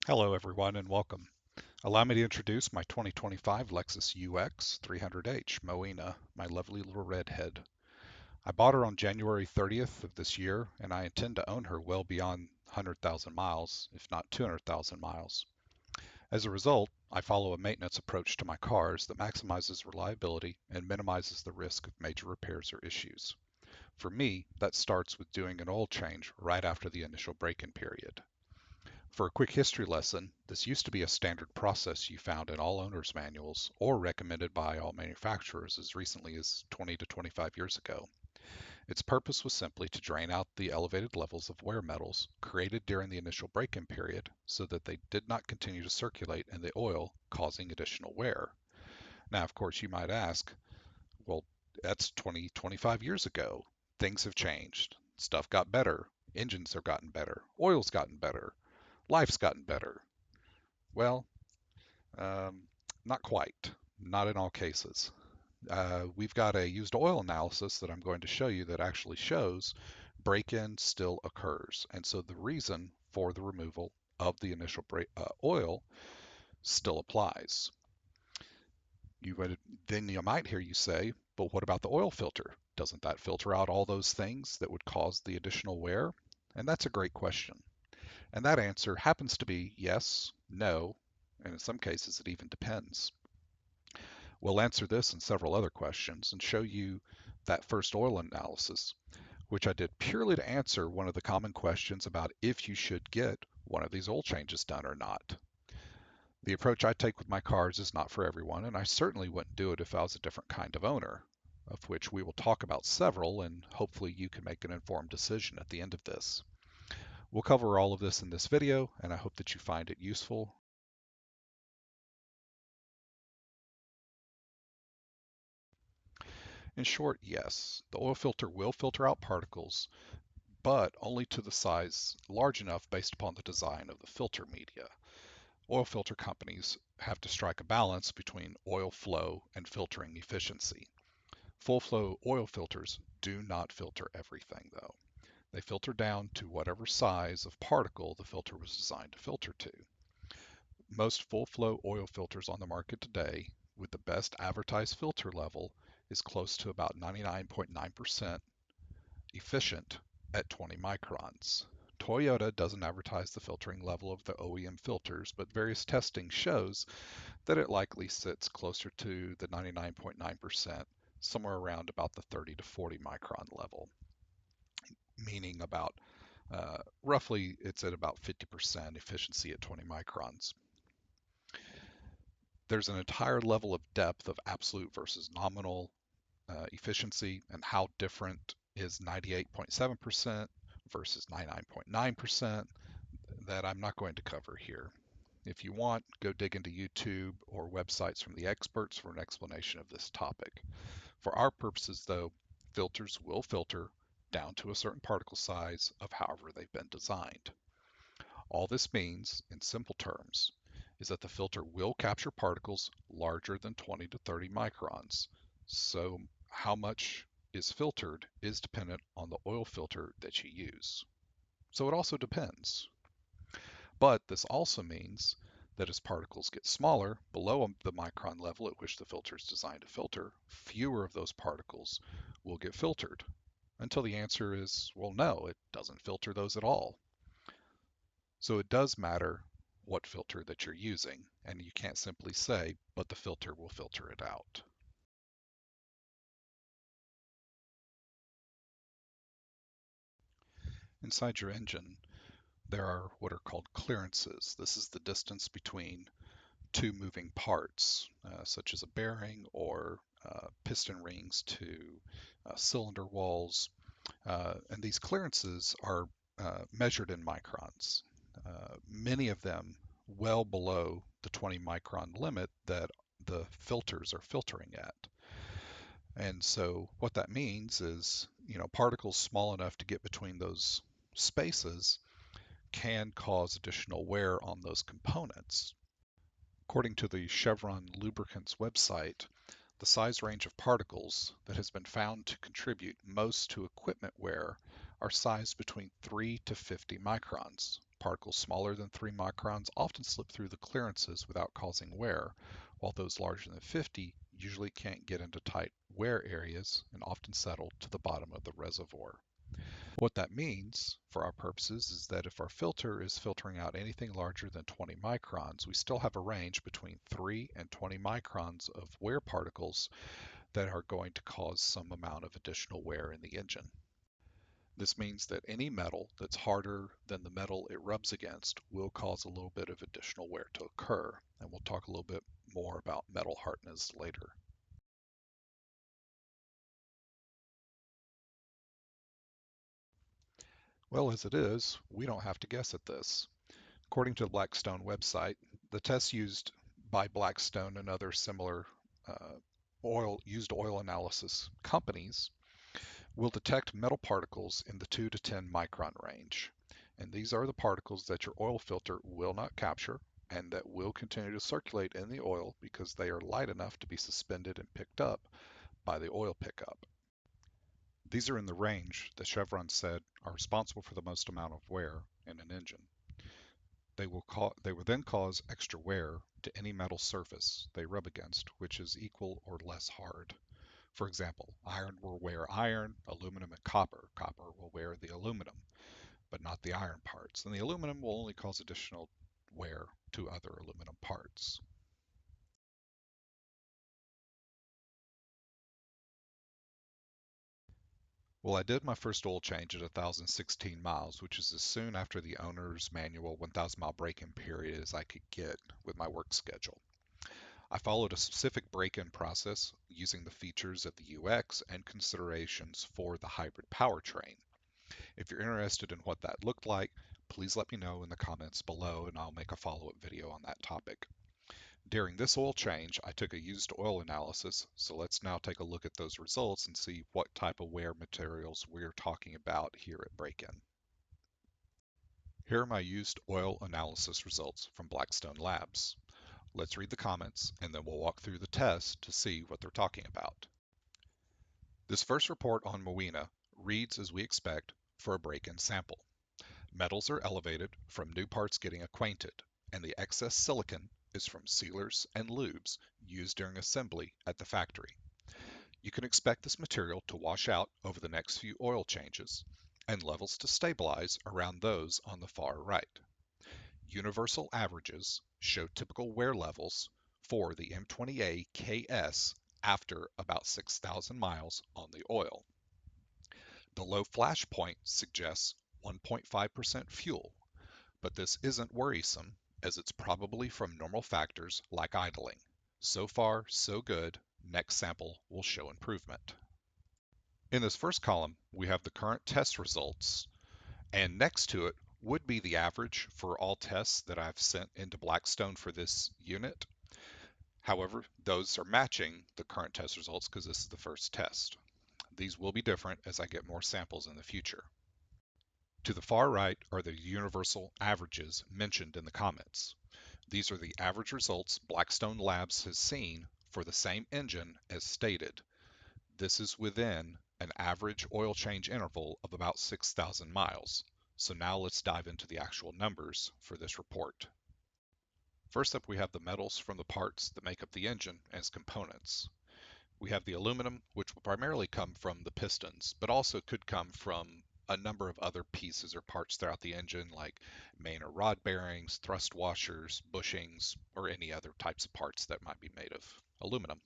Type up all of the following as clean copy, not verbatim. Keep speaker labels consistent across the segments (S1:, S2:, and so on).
S1: Hello everyone and welcome. Allow me to introduce my 2025 Lexus UX 300H Moena, my lovely little redhead. I bought her on January 30th of this year and I intend to own her well beyond 100,000 miles, if not 200,000 miles. As a result, I follow a maintenance approach to my cars that maximizes reliability and minimizes the risk of major repairs or issues. For me, that starts with doing an oil change right after the initial break-in period. For a quick history lesson, this used to be a standard process you found in all owner's manuals or recommended by all manufacturers as recently as 20 to 25 years ago. Its purpose was simply to drain out the elevated levels of wear metals created during the initial break-in period so that they did not continue to circulate in the oil, causing additional wear. Now, of course, you might ask, well, that's 20, 25 years ago. Things have changed. Stuff got better. Engines have gotten better. Oil's gotten better. Life's gotten better. Well, um, not quite. Not in all cases. We've got a used oil analysis that I'm going to show you that actually shows break-in still occurs. And so the reason for the removal of the initial oil still applies. You would, then you might hear you say, but what about the oil filter? Doesn't that filter out all those things that would cause the additional wear? And that's a great question. And that answer happens to be yes, no, and in some cases it even depends. We'll answer this and several other questions and show you that first oil analysis, which I did purely to answer one of the common questions about if you should get one of these oil changes done or not. The approach I take with my cars is not for everyone, and I certainly wouldn't do it if I was a different kind of owner, of which we will talk about several, and hopefully you can make an informed decision at the end of this. We'll cover all of this in this video, and I hope that you find it useful. In short, yes, the oil filter will filter out particles, but only to the size large enough based upon the design of the filter media. Oil filter companies have to strike a balance between oil flow and filtering efficiency. Full flow oil filters do not filter everything, though. They filter down to whatever size of particle the filter was designed to filter to. Most full flow oil filters on the market today, with the best advertised filter level, is close to about 99.9% efficient at 20 microns. Toyota doesn't advertise the filtering level of the OEM filters, but various testing shows that it likely sits closer to the 99.9%, somewhere around about the 30 to 40 micron level, meaning about roughly it's at about 50% efficiency at 20 microns. There's an entire level of depth of absolute versus nominal efficiency and how different is 98.7% versus 99.9% that I'm not going to cover here. If you want, go dig into YouTube or websites from the experts for an explanation of this topic. For our purposes, though, filters will filter down to a certain particle size of however they've been designed. All this means, in simple terms, is that the filter will capture particles larger than 20 to 30 microns. So how much is filtered is dependent on the oil filter that you use. So it also depends. But this also means that as particles get smaller, below the micron level at which the filter is designed to filter, fewer of those particles will get filtered. Until the answer is, well, no, it doesn't filter those at all. So it does matter what filter that you're using, and you can't simply say, but the filter will filter it out. Inside your engine, there are what are called clearances. This is the distance between two moving parts, such as a bearing or piston rings to cylinder walls. And these clearances are measured in microns, many of them well below the 20 micron limit that the filters are filtering at. And so what that means is, particles small enough to get between those spaces can cause additional wear on those components. According to the Chevron Lubricants website, the size range of particles that has been found to contribute most to equipment wear are sized between 3 to 50 microns. particles smaller than 3 microns often slip through the clearances without causing wear, while those larger than 50 usually can't get into tight wear areas and often settle to the bottom of the reservoir. What that means for our purposes is that if our filter is filtering out anything larger than 20 microns, we still have a range between 3 and 20 microns of wear particles that are going to cause some amount of additional wear in the engine. This means that any metal that's harder than the metal it rubs against will cause a little bit of additional wear to occur, and we'll talk a little bit more about metal hardness later. Well, as it is, we don't have to guess at this. According to the Blackstone website, the tests used by Blackstone and other similar used oil analysis companies will detect metal particles in the 2 to 10 micron range. And these are the particles that your oil filter will not capture and that will continue to circulate in the oil because they are light enough to be suspended and picked up by the oil pickup. These are in the range that Chevron said are responsible for the most amount of wear in an engine. They will then cause extra wear to any metal surface they rub against, which is equal or less hard. For example, iron will wear iron, aluminum and copper. Copper will wear the aluminum, but not the iron parts. And the aluminum will only cause additional wear to other aluminum parts. Well, I did my first oil change at 1,016 miles, which is as soon after the owner's manual 1,000-mile break-in period as I could get with my work schedule. I followed a specific break-in process using the features of the UX and considerations for the hybrid powertrain. If you're interested in what that looked like, please let me know in the comments below and I'll make a follow-up video on that topic. During this oil change, I took a used oil analysis, so let's now take a look at those results and see what type of wear materials we're talking about here at break-in. Here are my used oil analysis results from Blackstone Labs. Let's read the comments and then we'll walk through the test to see what they're talking about. This first report on Moena reads as we expect for a break-in sample. Metals are elevated from new parts getting acquainted, and the excess silicon is from sealers and lubes used during assembly at the factory. You can expect this material to wash out over the next few oil changes, and levels to stabilize around those on the far right. Universal averages show typical wear levels for the M20A KS after about 6,000 miles on the oil. The low flash point suggests 1.5% fuel, but this isn't worrisome as it's probably from normal factors like idling. So far, so good. Next sample will show improvement. In this first column, we have the current test results, and next to it would be the average for all tests that I've sent into Blackstone for this unit. However, those are matching the current test results because this is the first test. These will be different as I get more samples in the future. To the far right are the universal averages mentioned in the comments. These are the average results Blackstone Labs has seen for the same engine as stated. This is within an average oil change interval of about 6,000 miles. So now let's dive into the actual numbers for this report. First up, we have the metals from the parts that make up the engine as components. We have the aluminum, which will primarily come from the pistons, but also could come from a number of other pieces or parts throughout the engine, like main or rod bearings, thrust washers, bushings, or any other types of parts that might be made of aluminum.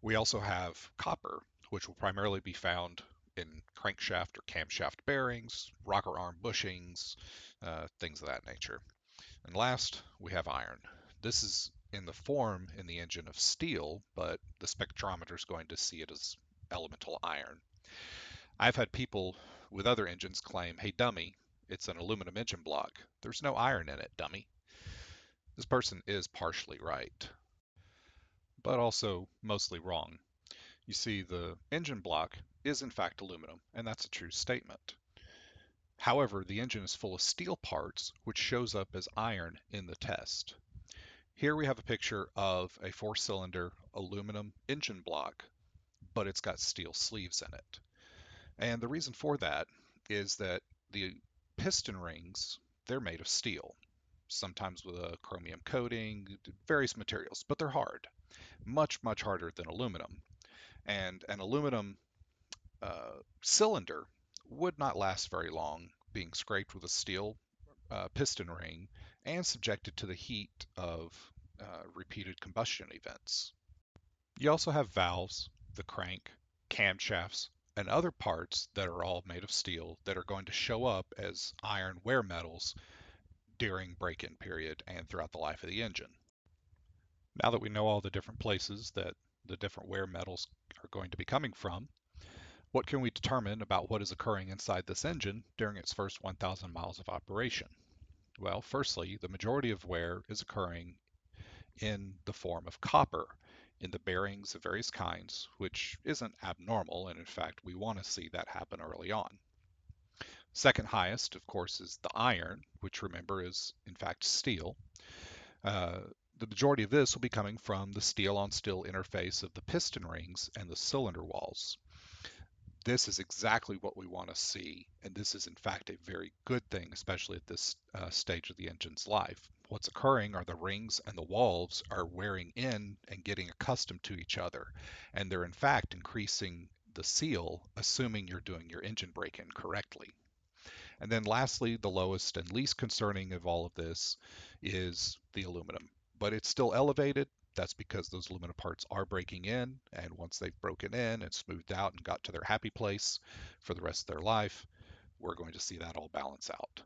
S1: We also have copper, which will primarily be found in crankshaft or camshaft bearings, rocker arm bushings, things of that nature. And last, we have iron. This is in the form in the engine of steel, but the spectrometer is going to see it as elemental iron. I've had people with other engines claim, hey dummy, it's an aluminum engine block. There's no iron in it, dummy. This person is partially right, but also mostly wrong. You see, the engine block is in fact aluminum, and that's a true statement. However, the engine is full of steel parts, which shows up as iron in the test. Here we have a picture of a 4-cylinder aluminum engine block, but it's got steel sleeves in it. And the reason for that is that the piston rings, they're made of steel, sometimes with a chromium coating, various materials, but they're hard, much, much harder than aluminum. And an aluminum cylinder would not last very long being scraped with a steel piston ring and subjected to the heat of repeated combustion events. You also have valves, the crank, camshafts, and other parts that are all made of steel that are going to show up as iron wear metals during break-in period and throughout the life of the engine. Now that we know all the different places that the different wear metals are going to be coming from, what can we determine about what is occurring inside this engine during its first 1,000 miles of operation? Well, firstly, the majority of wear is occurring in the form of copper in the bearings of various kinds, which isn't abnormal, and in fact, we want to see that happen early on. Second highest, of course, is the iron, which remember is in fact steel. Uh, the majority of this will be coming from the steel-on-steel interface of the piston rings and the cylinder walls. This is exactly what we want to see, and this is in fact a very good thing, especially at this stage of the engine's life. What's occurring are the rings and the walls are wearing in and getting accustomed to each other, and they're in fact increasing the seal, assuming you're doing your engine break-in correctly. And then lastly, the lowest and least concerning of all of this is the aluminum. But it's still elevated. That's because those aluminum parts are breaking in. And once they've broken in and smoothed out and got to their happy place for the rest of their life, we're going to see that all balance out.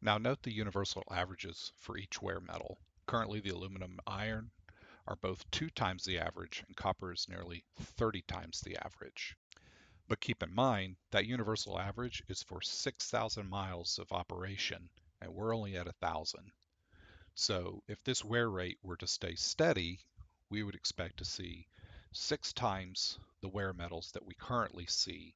S1: Now note the universal averages for each wear metal. Currently, the aluminum and iron are both 2 times the average, and copper is nearly 30 times the average. But keep in mind that universal average is for 6,000 miles of operation, and we're only at 1,000. So if this wear rate were to stay steady, we would expect to see 6 times the wear metals that we currently see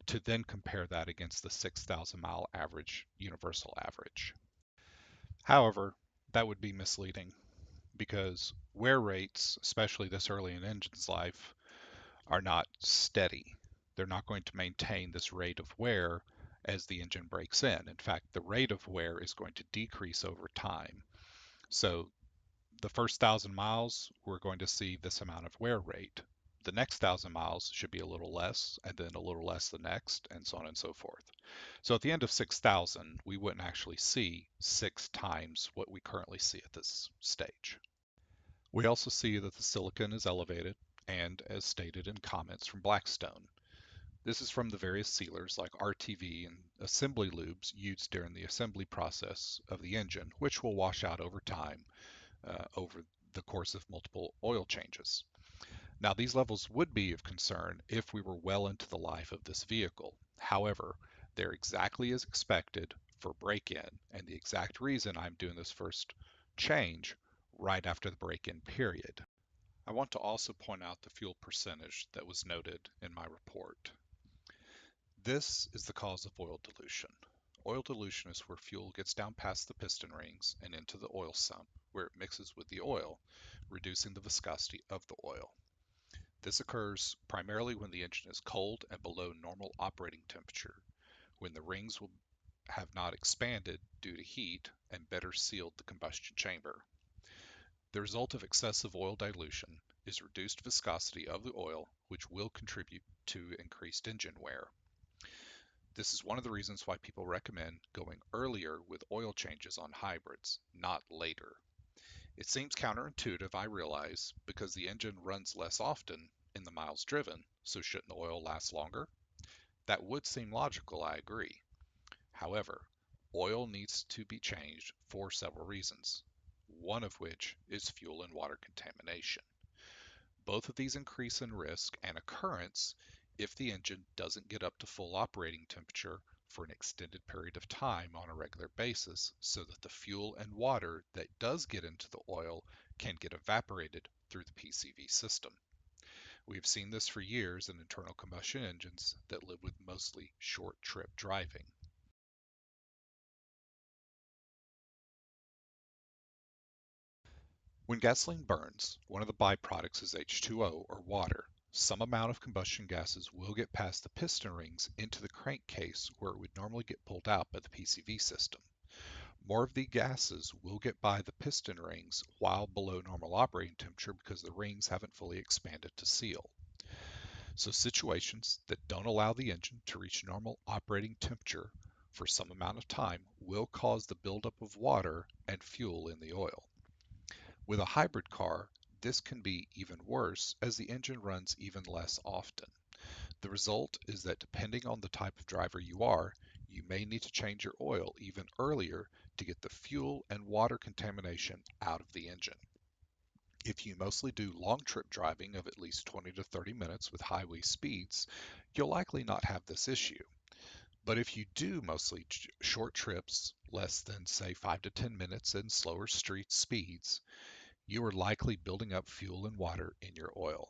S1: to then compare that against the 6,000 mile average, universal average. However, that would be misleading because wear rates, especially this early in engine's life, are not steady. They're not going to maintain this rate of wear as the engine breaks in. In fact, the rate of wear is going to decrease over time. So the first 1,000 miles, we're going to see this amount of wear rate. The next 1,000 miles should be a little less, and then a little less the next, and so on and so forth. So at the end of 6,000, we wouldn't actually see 6 times what we currently see at this stage. We also see that the silicon is elevated, and as stated in comments from Blackstone. This is from the various sealers like RTV and assembly lubes used during the assembly process of the engine, which will wash out over time over the course of multiple oil changes. Now, these levels would be of concern if we were well into the life of this vehicle. However, they're exactly as expected for break-in, and the exact reason I'm doing this first change right after the break-in period. I want to also point out the fuel percentage that was noted in my report. This is the cause of oil dilution. Oil dilution is where fuel gets down past the piston rings and into the oil sump, where it mixes with the oil, reducing the viscosity of the oil. This occurs primarily when the engine is cold and below normal operating temperature, when the rings will have not expanded due to heat and better sealed the combustion chamber. The result of excessive oil dilution is reduced viscosity of the oil, which will contribute to increased engine wear. This is one of the reasons why people recommend going earlier with oil changes on hybrids, not later. It seems counterintuitive, I realize, because the engine runs less often in the miles driven, so shouldn't the oil last longer? That would seem logical, I agree. However, oil needs to be changed for several reasons, one of which is fuel and water contamination. Both of these increase in risk and occurrence if the engine doesn't get up to full operating temperature for an extended period of time on a regular basis, so that the fuel and water that does get into the oil can get evaporated through the PCV system. We've seen this for years in internal combustion engines that live with mostly short trip driving. When gasoline burns, one of the byproducts is H2O, or water. Some amount of combustion gases will get past the piston rings into the crankcase where it would normally get pulled out by the PCV system. More of the gases will get by the piston rings while below normal operating temperature because the rings haven't fully expanded to seal. So situations that don't allow the engine to reach normal operating temperature for some amount of time will cause the buildup of water and fuel in the oil. With a hybrid car, this can be even worse as the engine runs even less often. The result is that depending on the type of driver you are, you may need to change your oil even earlier to get the fuel and water contamination out of the engine. If you mostly do long trip driving of at least 20 to 30 minutes with highway speeds, you'll likely not have this issue. But if you do mostly short trips, less than say 5 to 10 minutes and slower street speeds, you are likely building up fuel and water in your oil.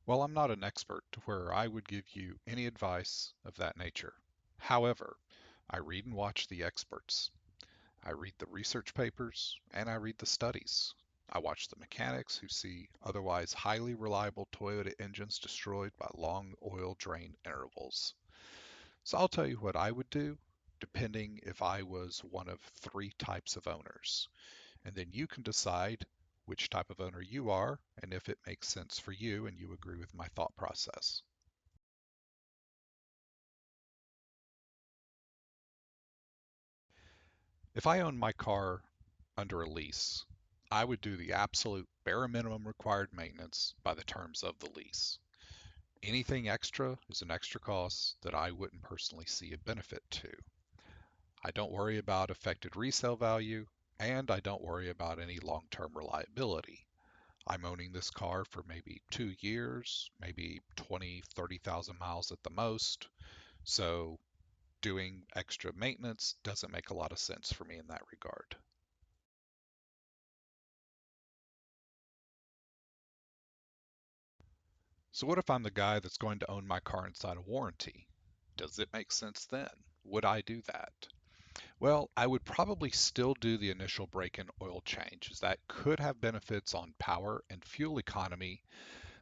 S1: Well, I'm not an expert to where I would give you any advice of that nature. However, I read and watch the experts. I read the research papers and I read the studies. I watch the mechanics who see otherwise highly reliable Toyota engines destroyed by long oil drain intervals. So I'll tell you what I would do depending if I was one of three types of owners. And then you can decide which type of owner you are and if it makes sense for you and you agree with my thought process. If I own my car under a lease, I would do the absolute bare minimum required maintenance by the terms of the lease. Anything extra is an extra cost that I wouldn't personally see a benefit to. I don't worry about affected resale value, and I don't worry about any long-term reliability. I'm owning this car for maybe 2 years, maybe 20, 30,000 miles at the most. So doing extra maintenance doesn't make a lot of sense for me in that regard. So what if I'm the guy that's going to own my car inside a warranty? Does it make sense then? Would I do that? Well, I would probably still do the initial break-in oil change, as that could have benefits on power and fuel economy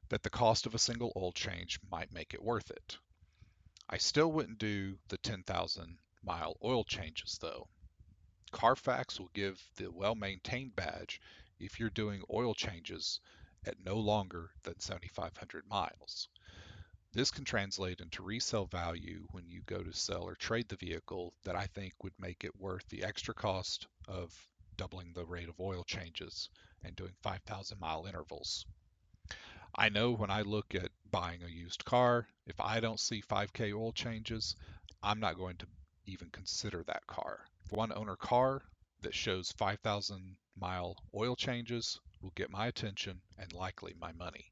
S1: that the cost of a single oil change might make it worth it. I still wouldn't do the 10,000 mile oil changes though. Carfax will give the well-maintained badge if you're doing oil changes at no longer than 7,500 miles. This can translate into resale value when you go to sell or trade the vehicle that I think would make it worth the extra cost of doubling the rate of oil changes and doing 5,000 mile intervals. I know when I look at buying a used car, if I don't see 5K oil changes, I'm not going to even consider that car. One owner car that shows 5,000 mile oil changes will get my attention and likely my money.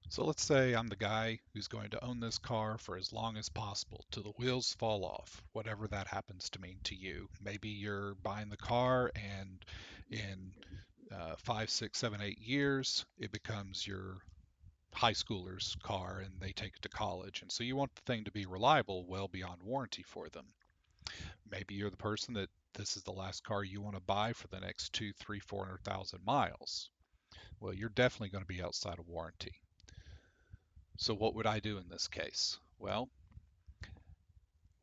S1: So let's say I'm the guy who's going to own this car for as long as possible till the wheels fall off, whatever that happens to mean to you. Maybe you're buying the car and in 5, 6, 7, 8 years, it becomes your high schooler's car and they take it to college. And so you want the thing to be reliable well beyond warranty for them. Maybe you're the person that this is the last car you want to buy for the next 2, 3, 400,000 miles. Well, you're definitely going to be outside of warranty. So what would I do in this case? Well,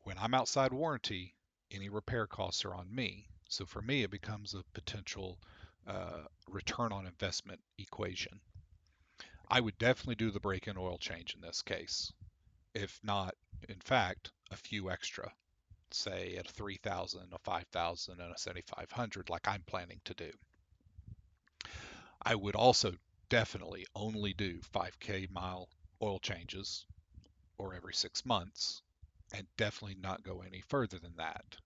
S1: when I'm outside warranty, any repair costs are on me. So for me, it becomes a potential return on investment equation. I would definitely do the break-in oil change in this case. If not, in fact, a few extra, say at a 3,000, a 5,000, and a 7,500 like I'm planning to do. I would also definitely only do 5K mile oil changes or every 6 months and definitely not go any further than that.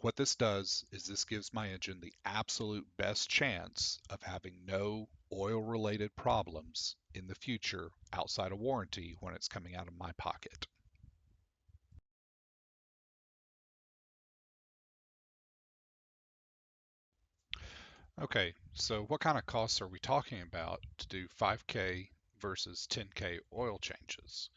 S1: What this does is this gives my engine the absolute best chance of having no oil related problems in the future outside of warranty when it's coming out of my pocket. Okay, so what kind of costs are we talking about to do 5K versus 10K oil changes?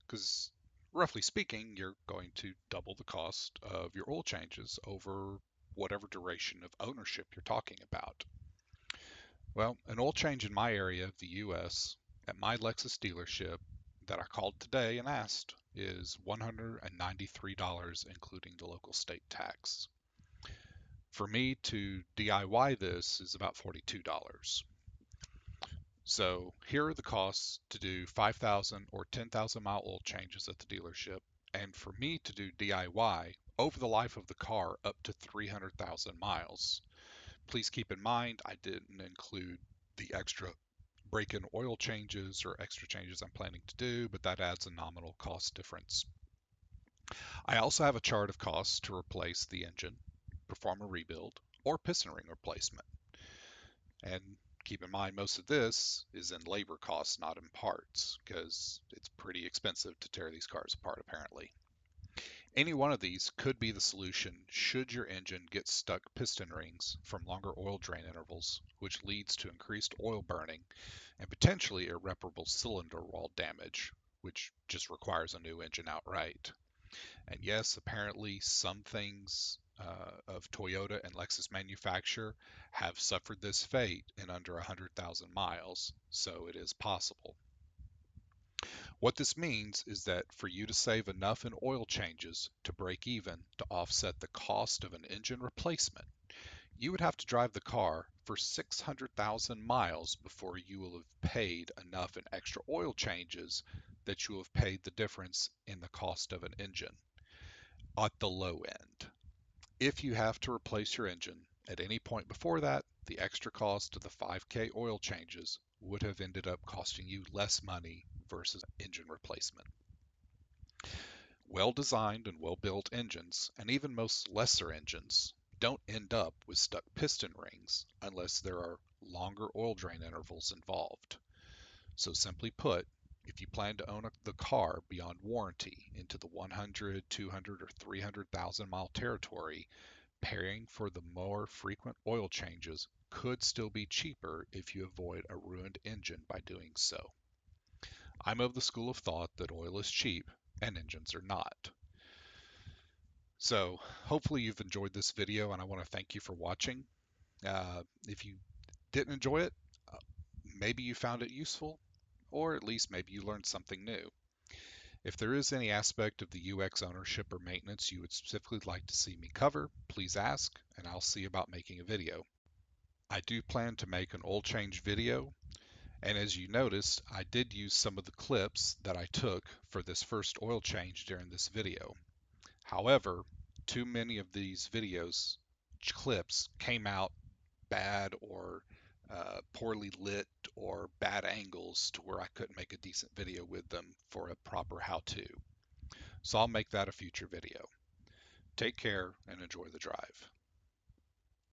S1: because roughly speaking, you're going to double the cost of your oil changes over whatever duration of ownership you're talking about. Well, an oil change in my area of the US at my Lexus dealership that I called today and asked is $193, including the local state tax. For me to DIY this is about $42. So here are the costs to do 5,000 or 10,000 mile oil changes at the dealership, and for me to do DIY over the life of the car up to 300,000 miles. Please keep in mind I didn't include the extra break-in oil changes or extra changes I'm planning to do, but that adds a nominal cost difference. I also have a chart of costs to replace the engine, perform a rebuild, or piston ring replacement. And keep in mind, most of this is in labor costs, not in parts, because it's pretty expensive to tear these cars apart, apparently. Any one of these could be the solution should your engine get stuck piston rings from longer oil drain intervals, which leads to increased oil burning and potentially irreparable cylinder wall damage, which just requires a new engine outright. And yes, apparently some things of Toyota and Lexus manufacture have suffered this fate in under 100,000 miles, so it is possible. What this means is that for you to save enough in oil changes to break even to offset the cost of an engine replacement, you would have to drive the car for 600,000 miles before you will have paid enough in extra oil changes that you will have paid the difference in the cost of an engine at the low end. If you have to replace your engine at any point before that, the extra cost of the 5K oil changes would have ended up costing you less money versus engine replacement. Well-designed and well-built engines, and even most lesser engines, don't end up with stuck piston rings unless there are longer oil drain intervals involved. So simply put, if you plan to own the car beyond warranty into the 100, 200, or 300,000 mile territory, paying for the more frequent oil changes could still be cheaper if you avoid a ruined engine by doing so. I'm of the school of thought that oil is cheap and engines are not. So hopefully you've enjoyed this video, and I want to thank you for watching. If you didn't enjoy it, uh, maybe you found it useful, or at least maybe you learned something new. If there is any aspect of the UX ownership or maintenance you would specifically like to see me cover, please ask, and I'll see about making a video. I do plan to make an oil change video, and as you noticed, I did use some of the clips that I took for this first oil change during this video. However, too many of these clips came out bad or poorly lit or bad angles to where I couldn't make a decent video with them for a proper how-to. So I'll make that a future video. Take care and enjoy the drive.